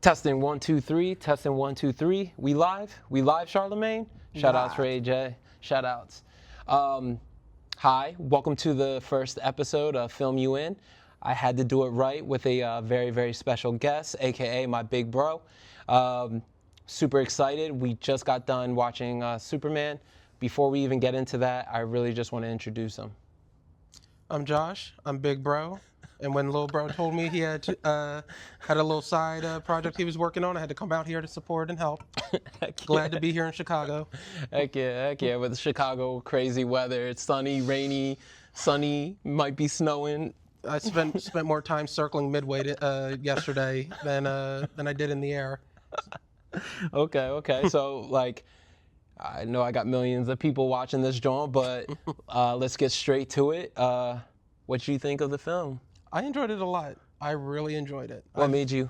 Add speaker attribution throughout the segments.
Speaker 1: Testing 1 2 3. Testing 1 2 3. We live. We live, Charlemagne. Shout outs for AJ. Shout outs. Hi. Welcome to the first episode of Film You In. I had to do it right with a very, very special guest, aka my big bro. Super excited. We just got done watching Superman. Before we even get into that, I really just want to introduce him.
Speaker 2: I'm Josh. I'm Big Bro. And when Lil Bro told me he had a little side project he was working on, I had to come out here to support and help. Glad to be here in Chicago.
Speaker 1: Heck yeah. With the Chicago crazy weather, it's sunny, rainy, sunny, might be snowing.
Speaker 2: I spent more time circling Midway yesterday than I did in the air.
Speaker 1: Okay. So like, I know I got millions of people watching this joint, but let's get straight to it. What do you think of the film?
Speaker 2: I enjoyed it a lot. I really enjoyed it.
Speaker 1: What made you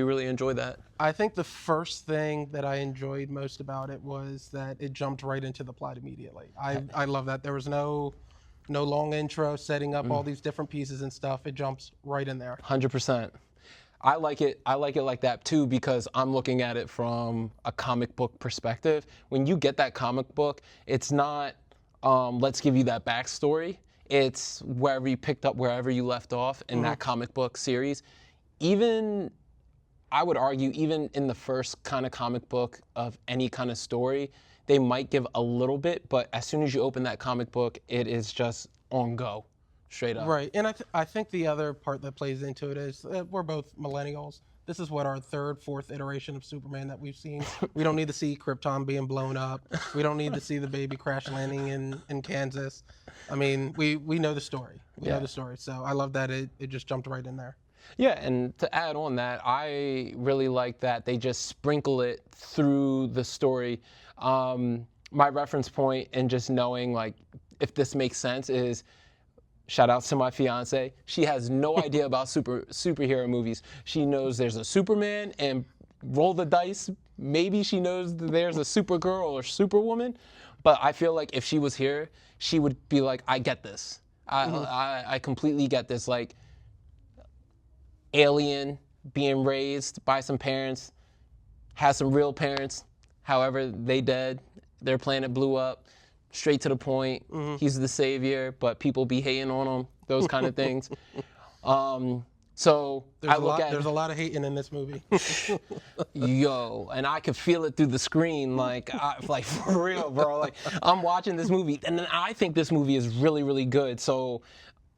Speaker 1: really enjoy that?
Speaker 2: I think the first thing that I enjoyed most about it was that it jumped right into the plot immediately. I love that. There was no long intro setting up all these different pieces and stuff. It jumps right in there.
Speaker 1: 100%. I like it like that too, because I'm looking at it from a comic book perspective. When you get that comic book, it's not let's give you that backstory. It's wherever you picked up wherever you left off in that comic book series. Even, I would argue, even in the first kind of comic book of any kind of story, they might give a little bit, but as soon as you open that comic book, it is just on go, straight up.
Speaker 2: Right, and I think the other part that plays into it is we're both millennials. This is what our third, fourth iteration of Superman that we've seen. We don't need to see Krypton being blown up. We don't need to see the baby crash landing in Kansas. I mean, we know the story. We know the story. So I love that it just jumped right in there.
Speaker 1: Yeah, and to add on that, I really like that they just sprinkle it through the story. My reference point and just knowing like if this makes sense is, shout out to my fiance. She has no idea about superhero movies. She knows there's a Superman and roll the dice. Maybe she knows that there's a Supergirl or Superwoman. But I feel like if she was here, she would be like, I get this. I completely get this. Like, alien, being raised by some parents, has some real parents. However, they dead. Their planet blew up. Straight to the point. He's the savior, but people be hating on him. Those kind of things. So
Speaker 2: there's a lot of hating in this movie.
Speaker 1: Yo, and I could feel it through the screen, like for real, bro. Like I'm watching this movie, and then I think this movie is really, really good. So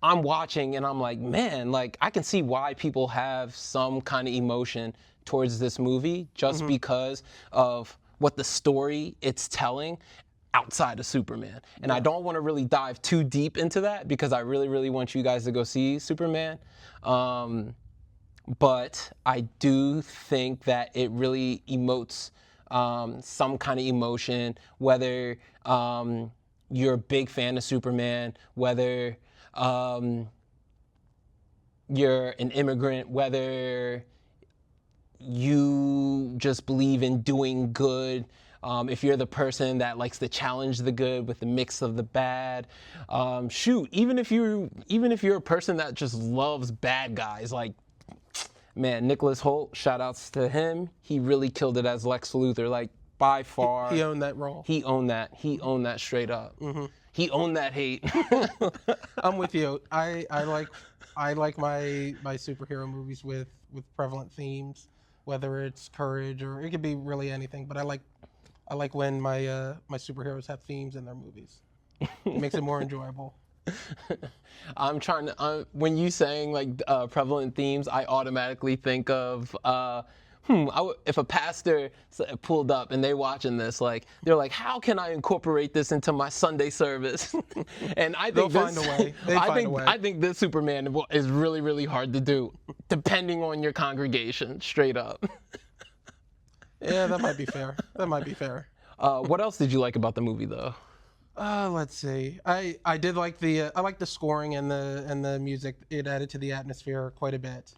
Speaker 1: I'm watching, and I'm like, man, like I can see why people have some kind of emotion towards this movie, just because of what the story it's telling outside of Superman. And I don't want to really dive too deep into that because I really, really want you guys to go see Superman. But I do think that it really emotes some kind of emotion, whether you're a big fan of Superman, whether you're an immigrant, whether you just believe in doing good. If you're the person that likes to challenge the good with the mix of the bad, even if you're a person that just loves bad guys, like, man, Nicholas Hoult, shout outs to him. He really killed it as Lex Luthor, like by far.
Speaker 2: He owned that role.
Speaker 1: He owned that straight up. He owned that hate.
Speaker 2: I'm with you. I like my superhero movies with prevalent themes, whether it's courage or it could be really anything. But I like when my superheroes have themes in their movies. It makes it more enjoyable.
Speaker 1: I'm trying to. When you saying like prevalent themes, I automatically think of if a pastor pulled up and they watching this, like they're like, how can I incorporate this into my Sunday service? And I think
Speaker 2: find a way.
Speaker 1: I think this Superman is really, really hard to do, depending on your congregation. Straight up.
Speaker 2: Yeah, that might be fair.
Speaker 1: What else did you like about the movie, though?
Speaker 2: Let's see. I did like the scoring and the music. It added to the atmosphere quite a bit.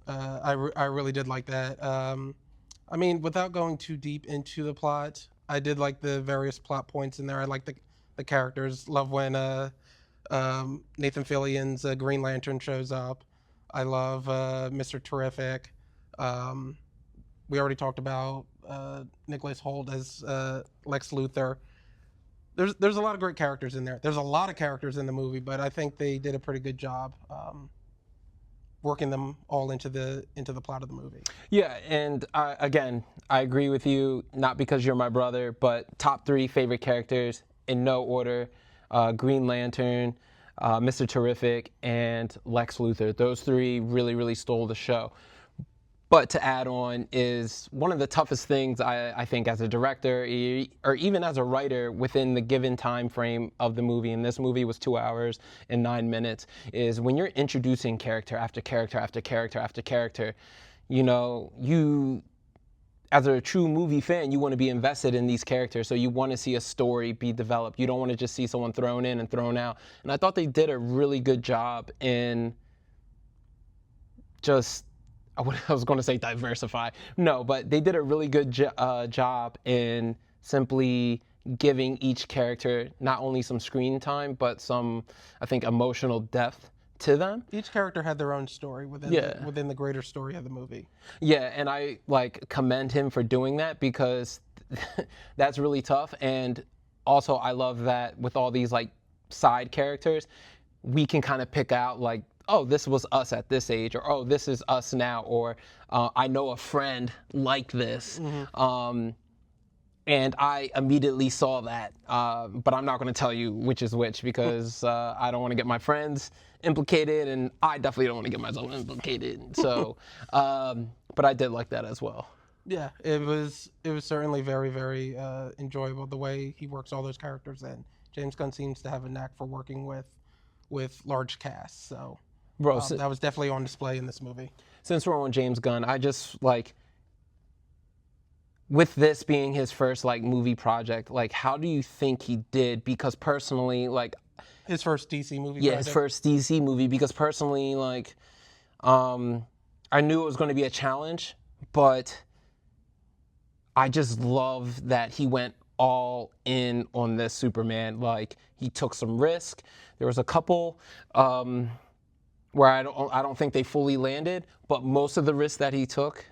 Speaker 2: I really did like that. I mean, without going too deep into the plot, I did like the various plot points in there. I like the characters. Love when Nathan Fillion's Green Lantern shows up. I love Mr. Terrific. We already talked about Nicholas Hoult as Lex Luthor. There's a lot of great characters in there. There's a lot of characters in the movie, but I think they did a pretty good job working them all into the plot of the movie.
Speaker 1: Yeah, and again, I agree with you, not because you're my brother, but top 3 favorite characters in no order: Green Lantern, Mr. Terrific, and Lex Luthor. Those 3 really, really stole the show. But to add on is one of the toughest things I think as a director or even as a writer within the given time frame of the movie, and this movie was 2 hours and 9 minutes, is when you're introducing character after character after character after character, you as a true movie fan, you want to be invested in these characters, so you want to see a story be developed. You don't want to just see someone thrown in and thrown out. And I thought they did a really good job in just, I was going to say diversify. No, but they did a really good job in simply giving each character not only some screen time, but some, I think, emotional depth to them.
Speaker 2: Each character had their own story within the greater story of the movie.
Speaker 1: Yeah, and I commend him for doing that, because that's really tough. And also I love that with all these side characters, we can kind of pick out oh, this was us at this age, or oh, this is us now, or I know a friend like this. Mm-hmm. And I immediately saw that, but I'm not going to tell you which is which, because I don't want to get my friends implicated, and I definitely don't want to get myself implicated. So, but I did like that as well.
Speaker 2: Yeah, it was certainly very, very enjoyable the way he works all those characters in. James Gunn seems to have a knack for working with large casts, so
Speaker 1: Bro,
Speaker 2: that was definitely on display in this movie.
Speaker 1: Since we're on James Gunn, I just with this being his first movie project, how do you think he did? Because personally,
Speaker 2: his first DC movie.
Speaker 1: Yeah,
Speaker 2: project?
Speaker 1: his first DC movie. Because personally, I knew it was going to be a challenge, but I just love that he went all in on this Superman. He took some risk. There was a couple where I don't think they fully landed, but most of the risks that he took,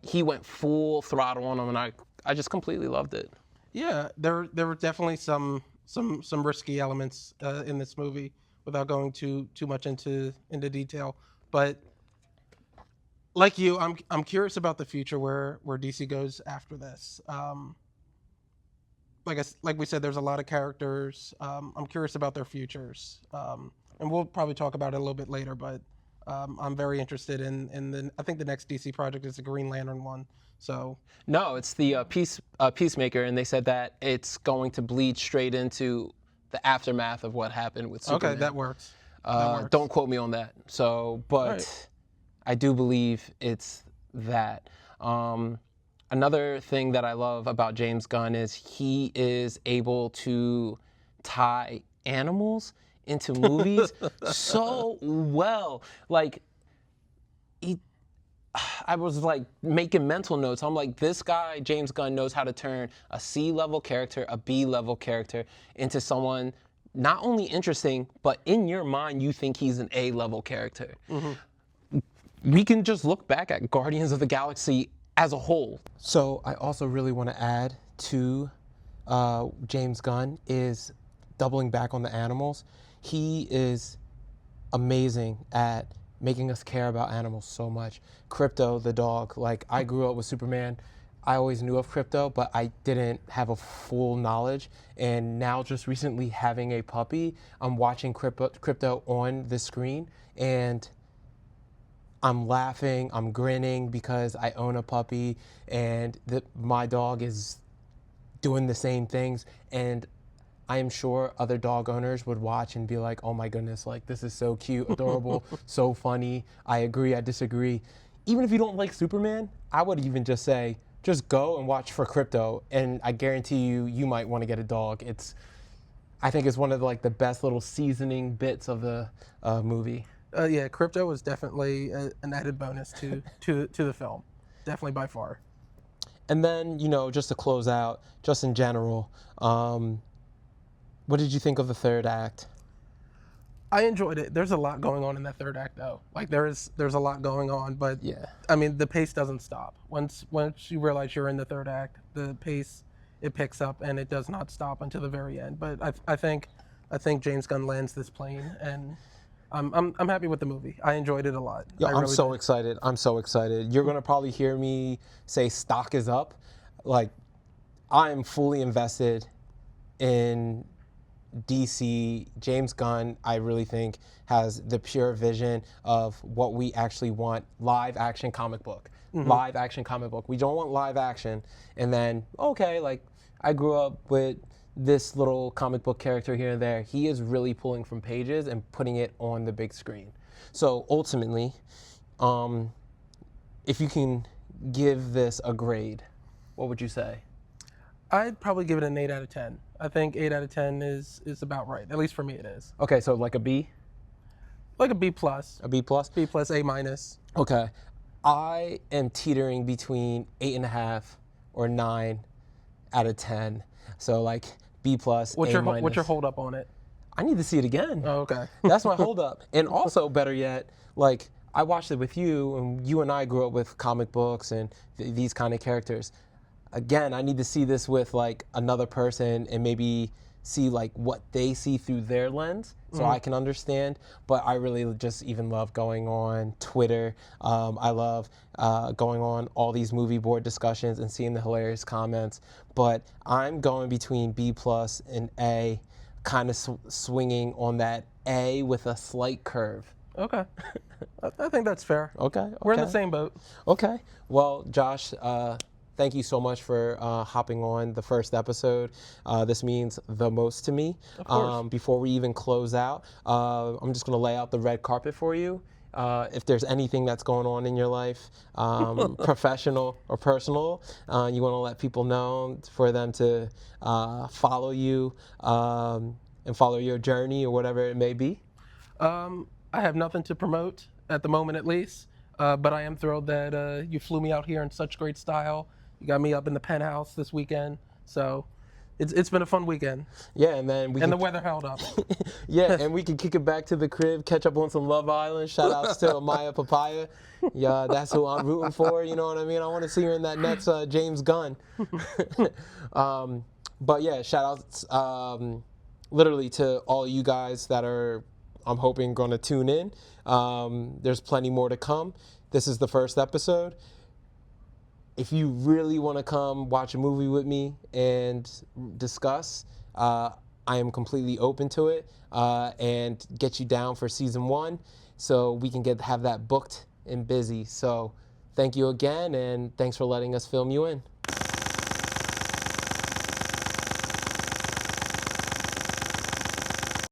Speaker 1: he went full throttle on them, and I just completely loved it.
Speaker 2: Yeah, there were definitely some risky elements in this movie, without going too much into detail. But like you, I'm curious about the future where DC goes after this. Like we said, there's a lot of characters. I'm curious about their futures, and we'll probably talk about it a little bit later. But I'm very interested in I think the next DC project is the Green Lantern one. So
Speaker 1: no, it's the Peacemaker, and they said that it's going to bleed straight into the aftermath of what happened with Superman.
Speaker 2: Okay, that works.
Speaker 1: Don't quote me on that. So, but right. I do believe it's that. Another thing that I love about James Gunn is he is able to tie animals into movies so well. I was making mental notes. I'm like, this guy, James Gunn, knows how to turn a C-level character, a B-level character, into someone not only interesting, but in your mind, you think he's an A-level character. Mm-hmm. We can just look back at Guardians of the Galaxy as a whole. So I also really want to add to James Gunn is doubling back on the animals. He is amazing at making us care about animals so much. Krypto, the dog, I grew up with Superman. I always knew of Krypto, but I didn't have a full knowledge. And now just recently having a puppy, I'm watching Krypto on the screen, and I'm laughing, I'm grinning because I own a puppy, and my dog is doing the same things. And I am sure other dog owners would watch and be like, oh my goodness, this is so cute, adorable, so funny. I agree, I disagree. Even if you don't like Superman, I would even just say, just go and watch for Krypto, and I guarantee you might want to get a dog. I think it's one of the best little seasoning bits of the movie.
Speaker 2: Yeah, Krypto was definitely an added bonus to the film, definitely by far.
Speaker 1: And then, just to close out, just in general, what did you think of the third act?
Speaker 2: I enjoyed it. There's a lot going on in that third act, though. Like there's a lot going on, but
Speaker 1: Yeah.
Speaker 2: I mean the pace doesn't stop. Once you realize you're in the third act, the pace it picks up and it does not stop until the very end. But I think James Gunn lands this plane, and I'm happy with the movie. I enjoyed it a lot.
Speaker 1: Yo,
Speaker 2: I
Speaker 1: I'm
Speaker 2: really
Speaker 1: so
Speaker 2: did.
Speaker 1: excited. I'm so excited. You're gonna probably hear me say stock is up. Like, I am fully invested in DC. James Gunn, I really think, has the pure vision of what we actually want: live action comic book. Live action comic book. We don't want live action and then, okay, like I grew up with this little comic book character here and there. He is really pulling from pages and putting it on the big screen. So ultimately, if you can give this a grade, what would you say?
Speaker 2: I'd probably give it an 8 out of 10. I think 8 out of 10 is about right. At least for me, it is.
Speaker 1: Okay, so like a B,
Speaker 2: Like a B plus,
Speaker 1: a B plus.
Speaker 2: A minus.
Speaker 1: Okay, I am teetering between 8.5 or 9 out of 10. So like B plus.
Speaker 2: What's
Speaker 1: A
Speaker 2: your
Speaker 1: minus.
Speaker 2: what's your hold up on it?
Speaker 1: I need to see it again.
Speaker 2: Oh, okay.
Speaker 1: That's my holdup. And also, better yet, like I watched it with you, and you and I grew up with comic books and these kind of characters. Again, I need to see this with like another person and maybe see like what they see through their lens, so I can understand. But I really just even love going on Twitter. I love going on all these movie board discussions and seeing the hilarious comments. But I'm going between B plus and A, kind of swinging on that A with a slight curve.
Speaker 2: Okay. I think that's fair.
Speaker 1: Okay.
Speaker 2: We're in the
Speaker 1: okay.
Speaker 2: same boat.
Speaker 1: Okay. Well, Josh, thank you so much for hopping on the first episode. This means the most to me.
Speaker 2: Of course.
Speaker 1: Before we even close out, I'm just going to lay out the red carpet for you. If there's anything that's going on in your life, professional or personal, you want to let people know for them to follow you and follow your journey or whatever it may be.
Speaker 2: I have nothing to promote at the moment, at least. But I am thrilled that you flew me out here in such great style. You got me up in the penthouse this weekend, so it's been a fun weekend.
Speaker 1: Yeah, and then we
Speaker 2: And
Speaker 1: can,
Speaker 2: the weather held up.
Speaker 1: yeah, and we can kick it back to the crib, catch up on some Love Island. Shout outs to Maya Papaya. Yeah, that's who I'm rooting for. You know what I mean? I want to see her in that next James Gunn. But yeah, shout outs literally to all you guys that are, I'm hoping, going to tune in. There's plenty more to come. This is the first episode. If you really want to come watch a movie with me and discuss, I am completely open to it and get you down for season 1 so we can have that booked and busy. So thank you again, and thanks for letting us film you in.